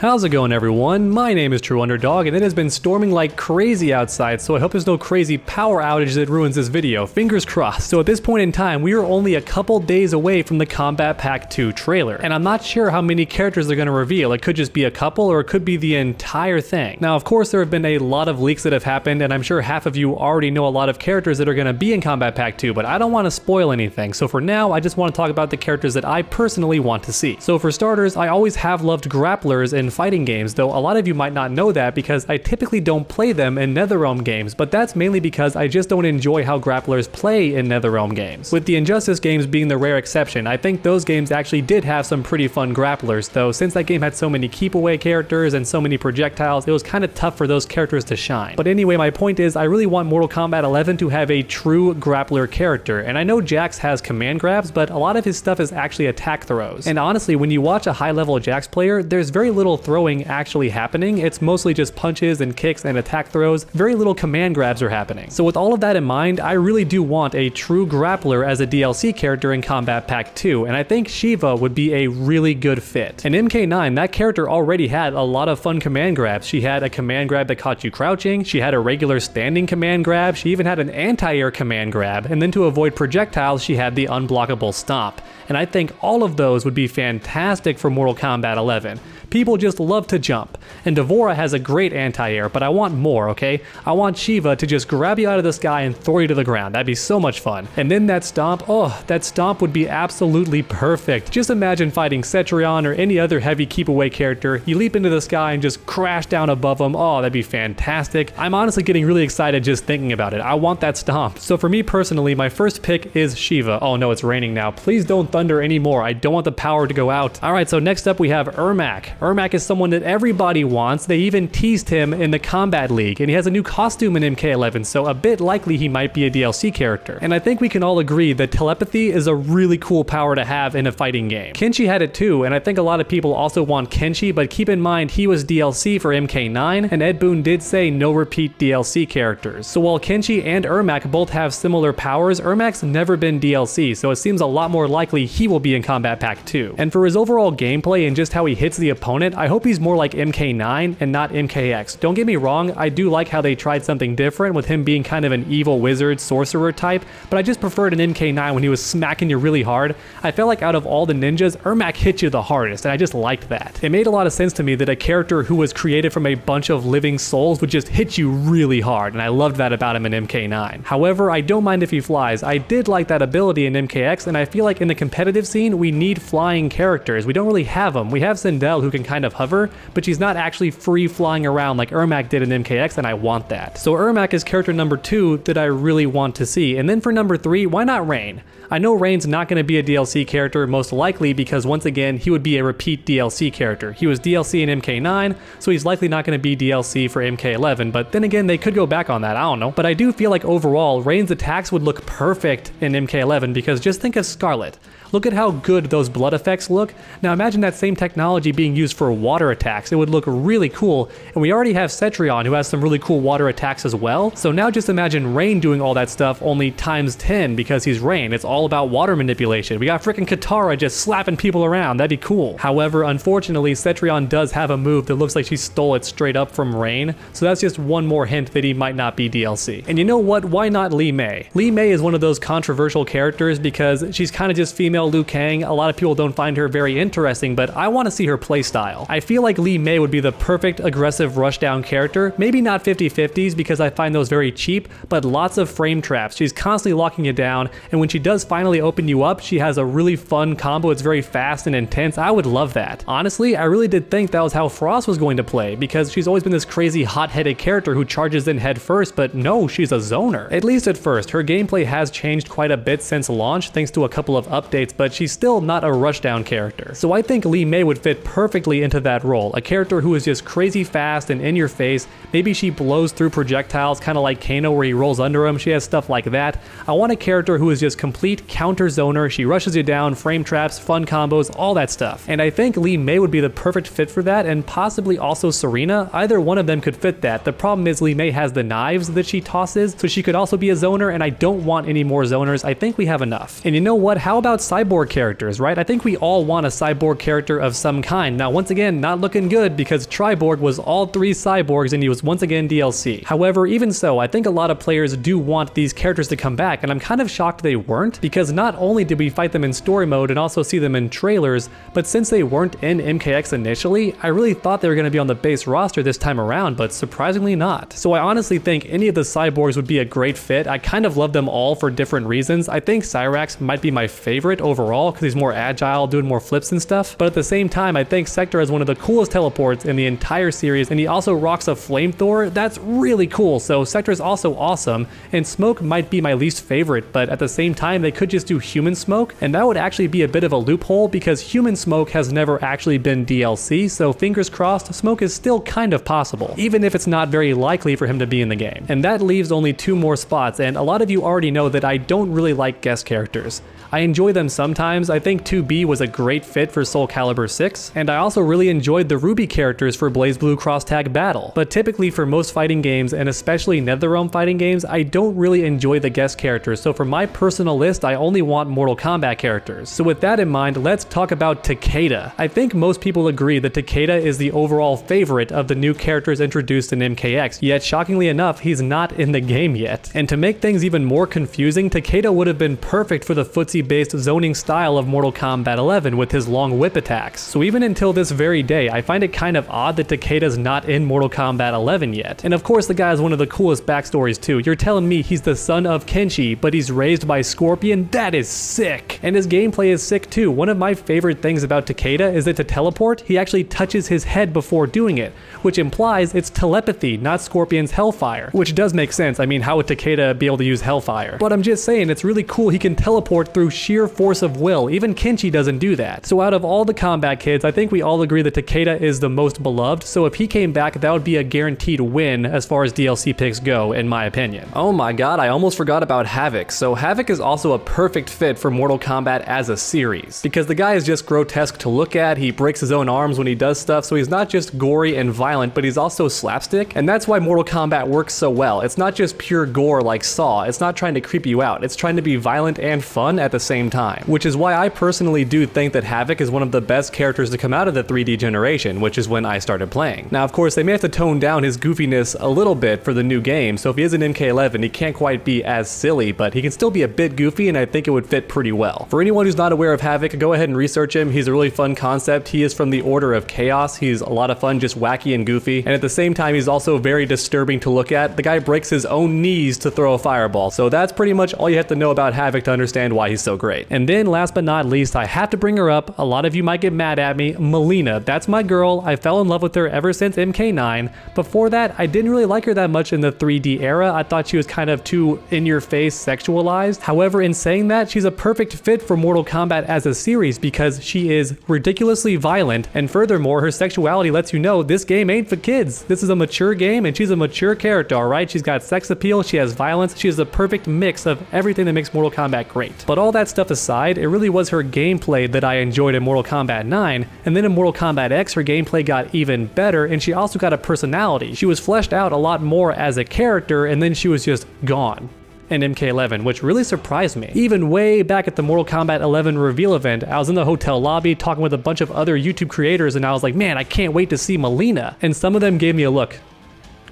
How's it going, everyone? My name is True Underdog, and it has been storming like crazy outside, so I hope there's no crazy power outage that ruins this video. Fingers crossed. So at this point in time, we are only a couple days away from the Kombat Pack 2 trailer, and I'm not sure how many characters they're going to reveal. It could just be a couple, or it could be the entire thing. Now, of course, there have been a lot of leaks that have happened, and I'm sure half of you already know a lot of characters that are going to be in Kombat Pack 2, but I don't want to spoil anything. So for now, I just want to talk about the characters that I personally want to see. So for starters, I always have loved grapplers in fighting games, though a lot of you might not know that because I typically don't play them in NetherRealm games, but that's mainly because I just don't enjoy how grapplers play in NetherRealm games. With the Injustice games being the rare exception, I think those games actually did have some pretty fun grapplers, though since that game had so many keep away characters and so many projectiles, it was kind of tough for those characters to shine. But anyway, my point is I really want Mortal Kombat 11 to have a true grappler character, and I know Jax has command grabs, but a lot of his stuff is actually attack throws. And honestly, when you watch a high level Jax player, there's very little throwing actually happening. It's mostly just punches and kicks and attack throws. Very little command grabs are happening. So with all of that in mind, I really do want a true grappler as a DLC character in Kombat Pack 2, and I think Shiva would be a really good fit. In MK9, that character already had a lot of fun command grabs. She had a command grab that caught you crouching, she had a regular standing command grab, she even had an anti-air command grab, and then to avoid projectiles, she had the unblockable stomp. And I think all of those would be fantastic for Mortal Kombat 11. People just love to jump, and Devora has a great anti-air, but I want more, okay? I want Shiva to just grab you out of the sky and throw you to the ground. That'd be so much fun. And then that stomp, oh, that stomp would be absolutely perfect. Just imagine fighting Cetrion or any other heavy keep away character, you leap into the sky and just crash down above them. Oh, that'd be fantastic. I'm honestly getting really excited just thinking about it. I want that stomp. So for me personally, my first pick is Shiva. Oh no, it's raining now. Please don't thunder anymore. I don't want the power to go out. Alright, so next up we have Ermac. Ermac is someone that everybody wants. They even teased him in the Combat League, and he has a new costume in MK11, so a bit likely he might be a DLC character. And I think we can all agree that telepathy is a really cool power to have in a fighting game. Kenshi had it too, and I think a lot of people also want Kenshi, but keep in mind he was DLC for MK9, and Ed Boon did say no repeat DLC characters. So while Kenshi and Ermac both have similar powers, Ermac's never been DLC, so it seems a lot more likely he will be in Kombat Pack 2. And for his overall gameplay and just how he hits the opponent, I hope he's more like MK9 and not MKX. Don't get me wrong, I do like how they tried something different with him being kind of an evil wizard sorcerer type, but I just preferred an MK9 when he was smacking you really hard. I felt like out of all the ninjas, Ermac hit you the hardest, and I just liked that. It made a lot of sense to me that a character who was created from a bunch of living souls would just hit you really hard, and I loved that about him in MK9. However, I don't mind if he flies. I did like that ability in MKX, and I feel like in the competitive scene, we need flying characters. We don't really have them. We have Sindel who can kind of hover, but she's not actually free flying around like Ermac did in MKX, and I want that. So Ermac is character number 2 that I really want to see. And then for number 3, why not Rain? I know Rain's not going to be a DLC character, most likely because once again, he would be a repeat DLC character. He was DLC in MK9, so he's likely not going to be DLC for MK11, but then again, they could go back on that, I don't know. But I do feel like overall, Rain's attacks would look perfect in MK11 because just think of Scarlet. Look at how good those blood effects look. Now imagine that same technology being used for water attacks. It would look really cool, and we already have Cetrion who has some really cool water attacks as well. So now just imagine Rain doing all that stuff only times 10 because he's Rain. It's all about water manipulation. We got freaking Katara just slapping people around. That'd be cool. However, unfortunately, Cetrion does have a move that looks like she stole it straight up from Rain, so that's just one more hint that he might not be DLC. And you know what? Why not Li Mei? Li Mei is one of those controversial characters because she's kind of just female Liu Kang. A lot of people don't find her very interesting, but I want to see her playstyle. I feel like Li Mei would be the perfect aggressive rushdown character. Maybe not 50-50s because I find those very cheap, but lots of frame traps. She's constantly locking you down, and when she does finally open you up, she has a really fun combo. It's very fast and intense. I would love that. Honestly, I really did think that was how Frost was going to play because she's always been this crazy hot-headed character who charges in head first, but no, she's a zoner. At least at first. Her gameplay has changed quite a bit since launch thanks to a couple of updates, but she's still not a rushdown character. So I think Li Mei would fit perfectly into that role, a character who is just crazy fast and in your face. Maybe she blows through projectiles kind of like Kano where he rolls under him. She has stuff like that. I want a character who is just complete counter zoner. She rushes you down, frame traps, fun combos, all that stuff. And I think Li Mei would be the perfect fit for that, and possibly also Serena. Either one of them could fit that. The problem is Li Mei has the knives that she tosses, so she could also be a zoner, and I don't want any more zoners. I think we have enough. And you know what? How about Cyborg characters, right? I think we all want a Cyborg character of some kind. Now, once again, not looking good because Cyborg was all 3 cyborgs and he was once again DLC. However, even so, I think a lot of players do want these characters to come back, and I'm kind of shocked they weren't, because not only did we fight them in story mode and also see them in trailers, but since they weren't in MKX initially, I really thought they were going to be on the base roster this time around, but surprisingly not. So I honestly think any of the cyborgs would be a great fit. I kind of love them all for different reasons. I think Cyrax might be my favorite overall because he's more agile, doing more flips and stuff, but at the same time, I think Sector has one of the coolest teleports in the entire series, and he also rocks a flamethrower. That's really cool. So Sector is also awesome, and Smoke might be my least favorite, but at the same time, they could just do Human Smoke, and that would actually be a bit of a loophole because Human Smoke has never actually been DLC, so fingers crossed, Smoke is still kind of possible, even if it's not very likely for him to be in the game. And that leaves only 2 more spots, and a lot of you already know that I don't really like guest characters. I enjoy them sometimes. I think 2B was a great fit for Soul Calibur 6, and I also really enjoyed the Ruby characters for BlazBlue Cross Tag Battle. But typically for most fighting games, and especially NetherRealm fighting games, I don't really enjoy the guest characters, so for my personal list, I only want Mortal Kombat characters. So with that in mind, let's talk about Takeda. I think most people agree that Takeda is the overall favorite of the new characters introduced in MKX, yet shockingly enough, he's not in the game yet. And to make things even more confusing, Takeda would have been perfect for the footsie-based zoning style of Mortal Kombat 11 with his long whip attacks. So even until this very day, I find it kind of odd that Takeda's not in Mortal Kombat 11 yet. And of course the guy has one of the coolest backstories too. You're telling me he's the son of Kenshi, but he's raised by Scorpion? That is sick! And his gameplay is sick too. One of my favorite things about Takeda is that to teleport, he actually touches his head before doing it, which implies it's telepathy, not Scorpion's Hellfire. Which does make sense. I mean, how would Takeda be able to use Hellfire? But I'm just saying, it's really cool he can teleport through sheer force of will. Even Kenshi doesn't do that. So out of all the combat kids, I think we all agree that Takeda is the most beloved, so if he came back, that would be a guaranteed win as far as DLC picks go, in my opinion. Oh my god, I almost forgot about Havoc. So Havoc is also a perfect fit for Mortal Kombat as a series, because the guy is just grotesque to look at. He breaks his own arms when he does stuff, so he's not just gory and violent, but he's also slapstick, and that's why Mortal Kombat works so well. It's not just pure gore like Saw. It's not trying to creep you out. It's trying to be violent and fun at the same time, which is why I personally do think that Havoc is one of the best characters to come out of the 3D generation, which is when I started playing. Now, of course, they may have to tone down his goofiness a little bit for the new game, so if he is in MK11, he can't quite be as silly, but he can still be a bit goofy, and I think it would fit pretty well. For anyone who's not aware of Havoc, go ahead and research him. He's a really fun concept. He is from the Order of Chaos. He's a lot of fun, just wacky and goofy, and at the same time, he's also very disturbing to look at. The guy breaks his own knees to throw a fireball, so that's pretty much all you have to know about Havoc to understand why he's so great. And then, last but not least, I have to bring her up. A lot of you might get mad at me. Mileena, that's my girl. I fell in love with her ever since MK9. Before that, I didn't really like her that much in the 3D era. I thought she was kind of too in-your-face sexualized. However, in saying that, she's a perfect fit for Mortal Kombat as a series because she is ridiculously violent, and furthermore, her sexuality lets you know this game ain't for kids. This is a mature game, and she's a mature character, alright? She's got sex appeal, she has violence, she has the perfect mix of everything that makes Mortal Kombat great. But all that stuff aside, it really was her gameplay that I enjoyed in Mortal Kombat 9, and then in Mortal Kombat X, her gameplay got even better, and she also got a personality. She was fleshed out a lot more as a character, and then she was just gone in MK11, which really surprised me. Even way back at the Mortal Kombat 11 reveal event, I was in the hotel lobby talking with a bunch of other YouTube creators, and I was like, man, I can't wait to see Mileena. And some of them gave me a look,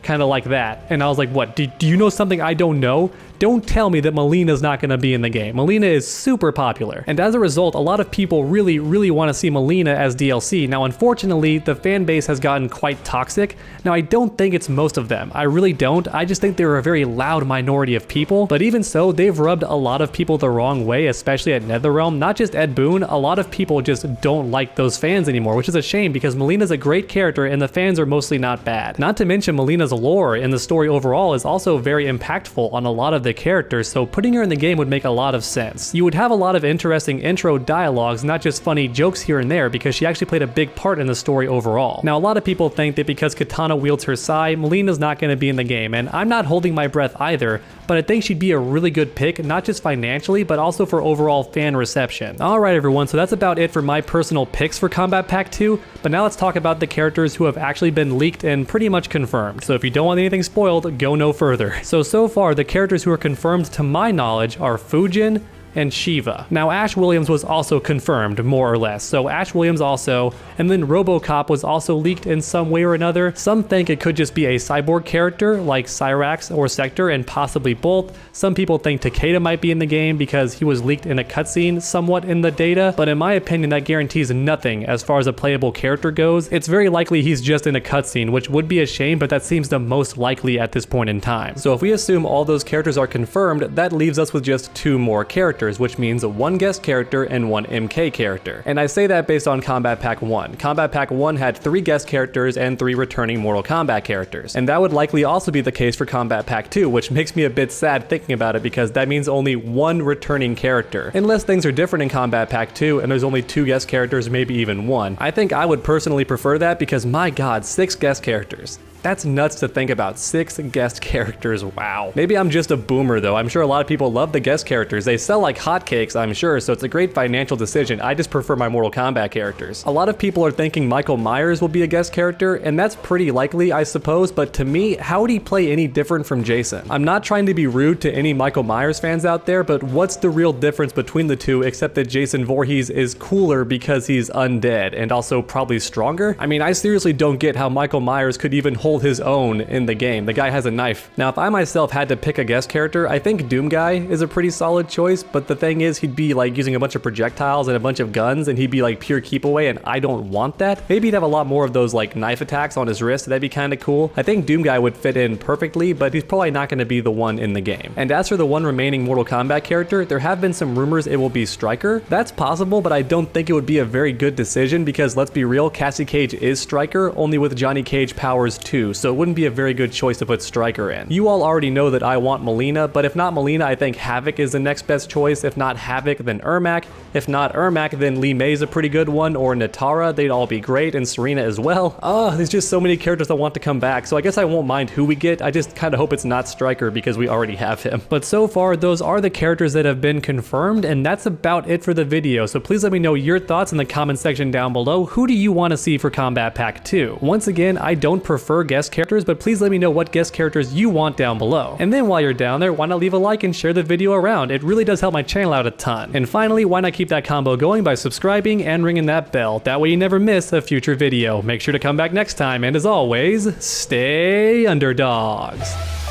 kind of like that. And I was like, what, do you know something I don't know? Don't tell me that Mileena's not going to be in the game. Mileena is super popular, and as a result, a lot of people really want to see Mileena as DLC. Now, unfortunately, the fan base has gotten quite toxic. Now, I don't think it's most of them. I really don't. I just think they're a very loud minority of people, but even so, they've rubbed a lot of people the wrong way, especially at NetherRealm. Not just Ed Boon, a lot of people just don't like those fans anymore, which is a shame because Mileena's a great character and the fans are mostly not bad. Not to mention Mileena's lore and the story overall is also very impactful on a lot of the characters, so putting her in the game would make a lot of sense. You would have a lot of interesting intro dialogues, not just funny jokes here and there, because she actually played a big part in the story overall. Now, a lot of people think that because Katana wields her sai, Mileena's not going to be in the game, and I'm not holding my breath either, but I think she'd be a really good pick, not just financially, but also for overall fan reception. Alright everyone, so that's about it for my personal picks for Kombat Pack 2, but now let's talk about the characters who have actually been leaked and pretty much confirmed. So if you don't want anything spoiled, go no further. So far, the characters who are confirmed to my knowledge are Fujin, and Shiva. Now Ash Williams was also confirmed, more or less, so Ash Williams also, and then RoboCop was also leaked in some way or another. Some think it could just be a Cyborg character like Cyrax or Sector, and possibly both. Some people think Takeda might be in the game because he was leaked in a cutscene somewhat in the data, but in my opinion that guarantees nothing as far as a playable character goes. It's very likely he's just in a cutscene, which would be a shame, but that seems the most likely at this point in time. So if we assume all those characters are confirmed, that leaves us with just 2 more characters, which means 1 guest character and 1 MK character. And I say that based on Kombat Pack 1. Kombat Pack 1 had 3 guest characters and 3 returning Mortal Kombat characters. And that would likely also be the case for Kombat Pack 2, which makes me a bit sad thinking about it because that means only 1 returning character. Unless things are different in Kombat Pack 2 and there's only 2 guest characters, maybe even 1. I think I would personally prefer that because my god, 6 guest characters. That's nuts to think about. 6 guest characters, wow. Maybe I'm just a boomer though. I'm sure a lot of people love the guest characters. They sell like hotcakes, I'm sure, so it's a great financial decision. I just prefer my Mortal Kombat characters. A lot of people are thinking Michael Myers will be a guest character, and that's pretty likely, I suppose, but to me, how would he play any different from Jason? I'm not trying to be rude to any Michael Myers fans out there, but what's the real difference between the two except that Jason Voorhees is cooler because he's undead and also probably stronger? I mean, I seriously don't get how Michael Myers could even hold his own in the game. The guy has a knife. Now, if I myself had to pick a guest character, I think Doom Guy is a pretty solid choice, but the thing is he'd be like using a bunch of projectiles and a bunch of guns and he'd be like pure keep away, and I don't want that. Maybe he'd have a lot more of those like knife attacks on his wrist. That'd be kind of cool. I think Doom Guy would fit in perfectly, but he's probably not going to be the one in the game. And as for the 1 remaining Mortal Kombat character, there have been some rumors it will be Stryker. That's possible, but I don't think it would be a very good decision because let's be real, Cassie Cage is Stryker, only with Johnny Cage powers too, so it wouldn't be a very good choice to put Stryker in. You all already know that I want Mileena, but if not Mileena, I think Havoc is the next best choice. If not Havoc, then Ermac. If not Ermac, then Li Mei's a pretty good one, or Natara. They'd all be great, and Serena as well. There's just so many characters that want to come back, so I guess I won't mind who we get. I just kind of hope it's not Stryker because we already have him. But so far, those are the characters that have been confirmed, and that's about it for the video. So please let me know your thoughts in the comment section down below. Who do you want to see for Kombat Pack 2? Once again, I don't prefer guest characters, but please let me know what guest characters you want down below. And then while you're down there, why not leave a like and share the video around? It really does help my channel out a ton. And finally, why not keep that combo going by subscribing and ringing that bell? That way you never miss a future video. Make sure to come back next time, and as always, stay underdogs.